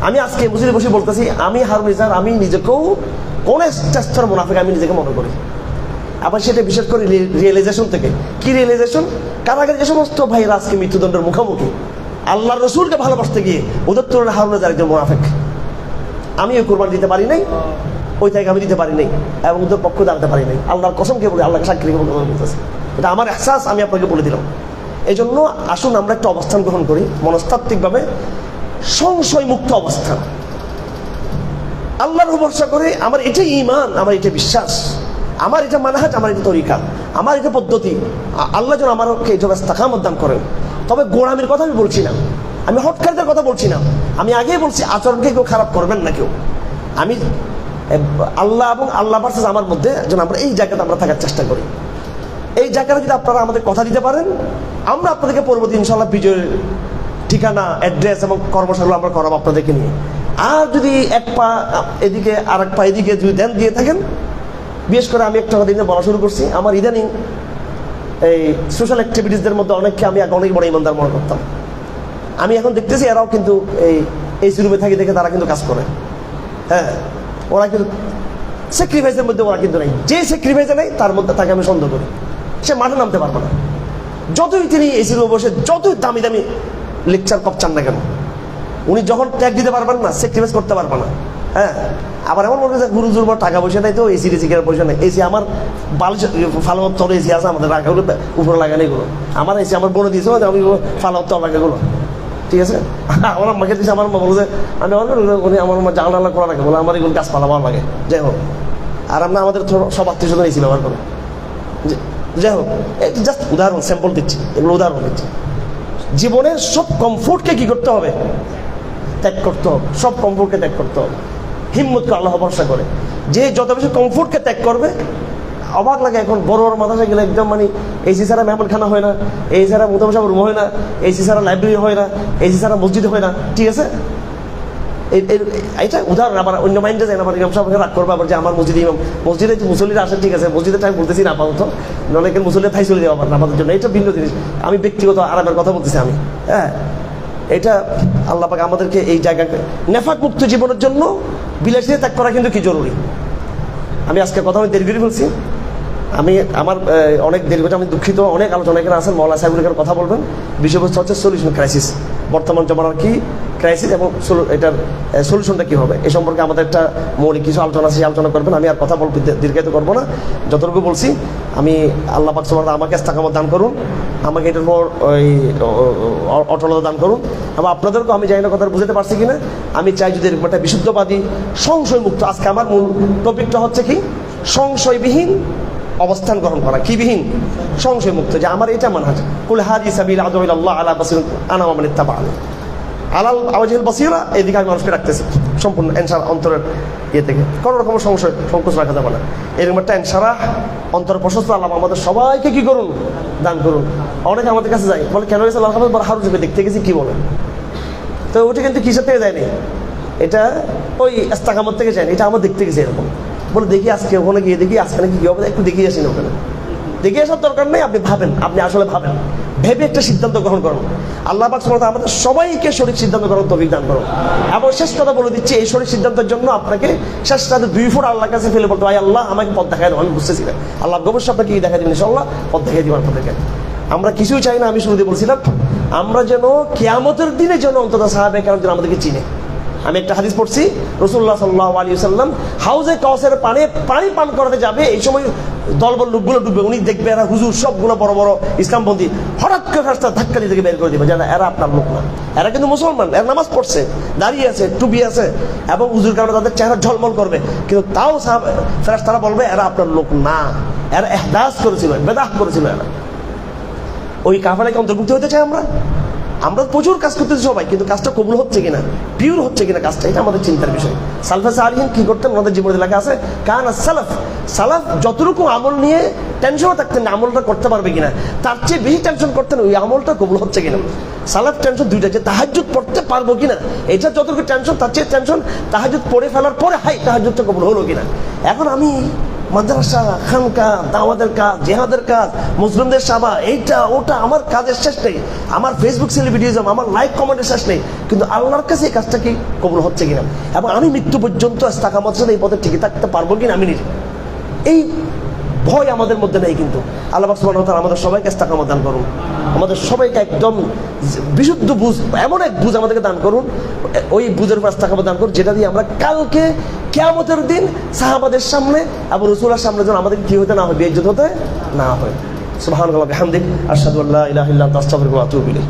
আমি আজকে মসজিদে বসে বলতেছি, আমি হারুন ইজার, আমি নিজেকেও কোন চেষ্টার মুনাফিক আমি নিজেকে মনে করি। আবার সেটা বিশেষ করে রিয়েলাইজেশন থেকে। কি রিয়েলাইজেশন? কারাগারে যে সমস্ত ভাইরা আজকে মৃত্যুদণ্ডের মুখোমুখি, আল্লাহ রসুলকে ভালোবাসতে গিয়ে ওদের তুলনায় হারুন ইজার একজন মুনাফিক। আমি ওই কোরবানি দিতে পারি নাই, ওই থেকে আমি দিতে পারি নাই, এবং ওদের পক্ষ দাঁড়াতে পারি নাই। আল্লাহর কসমকে বলি, আল্লাহকে সাক্ষী রেখে বলতেছে, এটা আমার এহসাস, আমি আপনাকে বলে দিলাম। এই জন্য আসুন আমরা একটা অবস্থান গ্রহণ করি, মনস্তাত্ত্বিকভাবে সংশয় মুক্ত অবস্থান, আল্লাহর ভরসা করে। আমার এটা ঈমান, আমার এটা বিশ্বাস, আমার এটা মানহাজ, আমার এটা তরিকা, আমার এটা পদ্ধতি। আল্লাহ যেন আমাকে এই জন্য ইস্তেকামত দান করেন। তবে গোড়ামির কথা আমি বলছি না, আমি হটকারীদের কথা বলছি না। আমি আগেই বলছি, আচরণকে কেউ খারাপ করবেন না কেউ। আমি আল্লাহ এবং আল্লাহ ভার্সেস আমার মধ্যে যেন আমরা এই জায়গাতে আমরা থাকার চেষ্টা করি। এই জায়গাটা যদি আপনারা আমাদের কথা দিতে পারেন, আমরা আপনাদেরকে পরবর্তী ইনশাআল্লাহ বিজয়ের ঠিকানা, অ্যাড্রেস এবং কর্মশালা আমরা করাবো আপনাদেরকে নিয়ে। আর যদি এক পা এদিকে আর এক পা এদিকে যদি ধ্যান দিয়ে থাকেন, বিশেষ করে আমি একটা দিনে বলা শুরু করছি, আমার ইদানিং এই সোশ্যাল অ্যাক্টিভিটিসদের মধ্যে অনেককে আমি অনেক বড় ইমানদার মনে করতাম। আমি এখন দেখতেছি এরাও কিন্তু এই রুমে থাকি দেখে তারা কিন্তু কাজ করে। হ্যাঁ, ওরা কিন্তু স্যাক্রিফাইসের মধ্যে ওরা কিন্তু নেই। যে স্যাক্রিফাইসে নেই তার মধ্যে তাকে আমি সন্দেহ করি। সে মাঠে নামতে পারবে না, যতই তিনি এসি রুমে বসে যতই দামি দামি লেকচার কপচান না কেন, উনি যখন ট্যাগ দিতে পারবেন না, স্যাক্রিফাইস করতে পারবে না। হ্যাঁ, আবার এমন মনে হচ্ছে গুরু জুরবার টাকা পয়সা নেই, তো এসি রেসি কেনার পয়সা নেই। এসি আমার বালিশ ফালাওয়ার তলে এসি আছে, আমাদের রাখাগুলো উপরে লাগানো এগুলো আমার এসি আমার বোনে দিয়েছে, আমি ফালাওয়ার তল লাগাগুলো, ঠিক আছে। আমার আমাকে দিয়েছে, আমার মা বলে যে আমি উনি আমার মা জানলা করা রাখে, বলে আমার এগুলো গাছপালা ভালো লাগে। যাই হোক, আর আমরা আমাদের সব আত্মীয় স্বজন এসি ব্যবহার করে। যাই হোক, জাস্ট উদাহরণ, স্যাম্পল দিচ্ছি, এগুলো উদাহরণ দিচ্ছি। জীবনের সব কমফোর্টকে কি করতে হবে? ত্যাগ করতে হবে। সব কমফোর্টকে ত্যাগ করতে হবে, হিম্মতকে আল্লাহ ভরসা করে। যে যত বেশি কমফোর্টকে ত্যাগ করবে, অবাক লাগে এখন বড় বড় মাদ্রাসা গেলে একদম মানে এসি ছাড়া মেহমানখানা হয় না, এসি ছাড়া মোতামশা রুম হয় না, এসি ছাড়া লাইব্রেরি হয় না, এসি ছাড়া মসজিদ হয় না, ঠিক আছে। এটা উদাহরণ। আবার অন্য মাইন্ডে যায় না, আমার ইমাম সাহেবকে রাগ করবে আবার যে আমার মসজিদে ইমাম, মসজিদে মুসল্লিরা আসেন, ঠিক আছে, মসজিদে আমি বলতেছি না আপাতত, অনেকের মুসল্লি থাই চলে যাওয়া নামাজের জন্য, এটা ভিন্ন জিনিস। আমি ব্যক্তিগত আরামের কথা বলতেছি আমি। হ্যাঁ, এটা আল্লাহ পাক আমাদেরকে এই জায়গাকে নেফাক মুক্ত জীবনের জন্য বিলাসিতা ত্যাগ করা কিন্তু কি জরুরি। আমি আজকে কথা আমি দেরি করে ফেলছি, আমি আমার অনেক দেরি করে, আমি দুঃখিত। অনেক আলোচনাকারী আছেন, মৌলানা সাহেবুল কথা বলবেন। বিষয়বস্তু হচ্ছে সলিউশন ক্রাইসিস, বর্তমান জমানার কি ক্রাইসিস এবং এটার সলিউশনটা কী হবে, এ সম্পর্কে আমাদের একটা মৌলিক কিছু আলোচনা আছে, আলোচনা করবেন। আমি আর কথা বলতে দীর্ঘায়িত করবো না, যতটুকু বলছি। আমি আল্লাহ পাক সুবহানাহু আমাকে ইস্তেকামত দান করুন, আমাকে এটার পর ওই অটলতা দান করুন। এবং আপনাদেরকেও আমি জানি না কথা বুঝতে পারছি কিনা, আমি চাই যদি এরকম একটা বিশুদ্ধবাদী সংশয় মুক্ত, আজকে আমার মূল টপিকটা হচ্ছে কি, সংশয়বিহীন অবস্থান গ্রহণ করা। কি বিহীন? সংশয় মুক্ত, যে আমার এটা মানহাজ, কুল হাদি সাবিল আদউ ইলাল্লাহ আলা বাসীরাত আনা ওয়া মান ইত্তাবা'আনি, আলাল আওয়াজিল বাসীরা। এদিকে আমি মানুষকে রাখতেছি সম্পূর্ণ এনসার অন্তরের ইয়ে থেকে, কোনো রকম সংশয় সংকোচ রাখা যাবে না। এরকম একটা এনসারাহ অন্তর প্রশস্ত আল্লাহ আমাদের সবাইকে কি করুন, দান করুন। অনেকে আমাদের কাছে যায়, বলে কেন গেছে, আল্লাহ হারুনকে দেখতে গেছি, কি বলে। তো ওটা কিন্তু কিসের থেকে যায়নি, এটা ওই ইস্তেকামত থেকে যায়নি, এটা আমার দেখতে গেছে এরকম বলে। দেখি আজকে ওখানে গিয়ে দেখি আজকে নাকি কি হবে, একটু দেখিয়ে আসি না ওখানে। দেখে আসার দরকার নেই, আপনি ভাবেন, আপনি আসলে ভাবেন, ভেবে একটা সিদ্ধান্ত গ্রহণ করুন। আল্লাহ পাক সুবহানাহু ওয়া তাআলা আমাদের সবাইকে সঠিক সিদ্ধান্ত গ্রহণ তৌফিক দান করুন। এবং শেষ কথা বলে দিচ্ছি, এই সঠিক সিদ্ধান্তের জন্য আপনাকে শেষ রাতে 2 ফুট আল্লাহর কাছে ফেলে বলতে হয়, আল্লাহ আমাকে পথ দেখায় দাও, আমি বুঝতেছি না। আল্লাহ অবশ্যই আপনাকে কি দেখা দিবেন, ইনশাআল্লাহ পথ দেখাই দিবেন আপনাদেরকে। আমরা কিছুই চাই না, আমি শুরুতে বলছিলাম, আমরা যেন কিয়ামতের দিনে যেন অন্তত সাহাবায়ে কেরাম যেন আমাদেরকে চিনে। আমি একটা হাদিস পড়ছি, রাসূলুল্লাহ সাল্লাল্লাহু আলাইহি ওয়াসাল্লাম হাউজে কাউসারের পানি পান করাতে যাবে, এই সময় দলবল লোকগুলো ডুববে, উনি দেখবে এরা হুজুর সবগুলো বড় বড় ইসলামপন্থী, হঠাৎ করে রাস্তা ধাক্কা দিয়ে বের করে দিবে, যারা এরা আপনার লোক না, এরা কিন্তু মুসলমান, এরা নামাজ পড়ছে, দাঁড়িয়ে আছে, টুপি আছে, এবং হুজুর কারণে তাদের চেহারা ঝলমল করবে, কিন্তু তাও ফেরেশতারা বলবে এরা আপনার লোক না, এরা ইহদাস করেছিল, বেদাত করেছিল। এরা ওই কাফেলাকে অন্তর্ভুক্ত হতে চাই আমরা। আমরা প্রচুর কাজ করতেছি সবাই, কিন্তু কাজটা কবুল হচ্ছে কিনা, পিওর হচ্ছে কিনা কাজটা, এটা আমাদের চিন্তার বিষয়। সালফে সালিহিন কি করতেন, ওনাদের জীবনের লেখা আছে, কানা সালাফ যতটুকু আমল নিয়ে টেনশনও থাকতেন না আমলটা করতে পারবে কিনা, তার চেয়ে বেশি টেনশন করতেন ওই আমলটা কবুল হচ্ছে কিনা। সালাফ টেনশন দুইটা, যে তাহাজ্জুদ পড়তে পারবো কিনা, এটা যতটুকু টেনশন, তার চেয়ে টেনশন তাহাজ্জুদ পড়ে ফেলার পরে হাই তাহাজ্জুদটা কবুল হলো কিনা। এখন আমি মাদ্রাসা, খানকা, দাওয়াতের কাজ, জিহাদের কাজ, মুসলিমদের সেবা, এইটা ওটা, আমার কাজের শেষ নেই, আমার ফেসবুক সেলিব্রিটিজম, আমার লাইক কমেন্টের শেষ নেই, কিন্তু আল্লাহর কাছে এই কাজটা কি কবুল হচ্ছে কিনা, এবং আমি মৃত্যু পর্যন্ত ইস্তেকামতের সাথে এই পথে টিকে থাকতে পারবো কিনা আমি নিজে, এই ভয় আমাদের মধ্যে নেই। কিন্তু আল্লাহ পাক সুবহানাহু ওয়া তাআলা আমাদের সবাইকে ইস্তেকামত দান করুন, আমাদের সবাইকে একদম বিশুদ্ধ বুঝ, এমন এক বুঝ আমাদেরকে দান করুন, ওই বুঝের উপর ইস্তেকামত দান করুন, যেটা দিয়ে আমরা কালকে কিয়ামতের দিন সাহাবাদের সামনে এবং রাসূলের সামনে যেন আমাদের কি হতে না হয়, বেইজ্জত হতে না হয়। সুবহানাল্লাহি ওয়া বিহামদিহি, আশহাদু আল্লা ইলাহা ইল্লা আনতা, আস্তাগফিরুকা ওয়া আতুবু ইলাইক।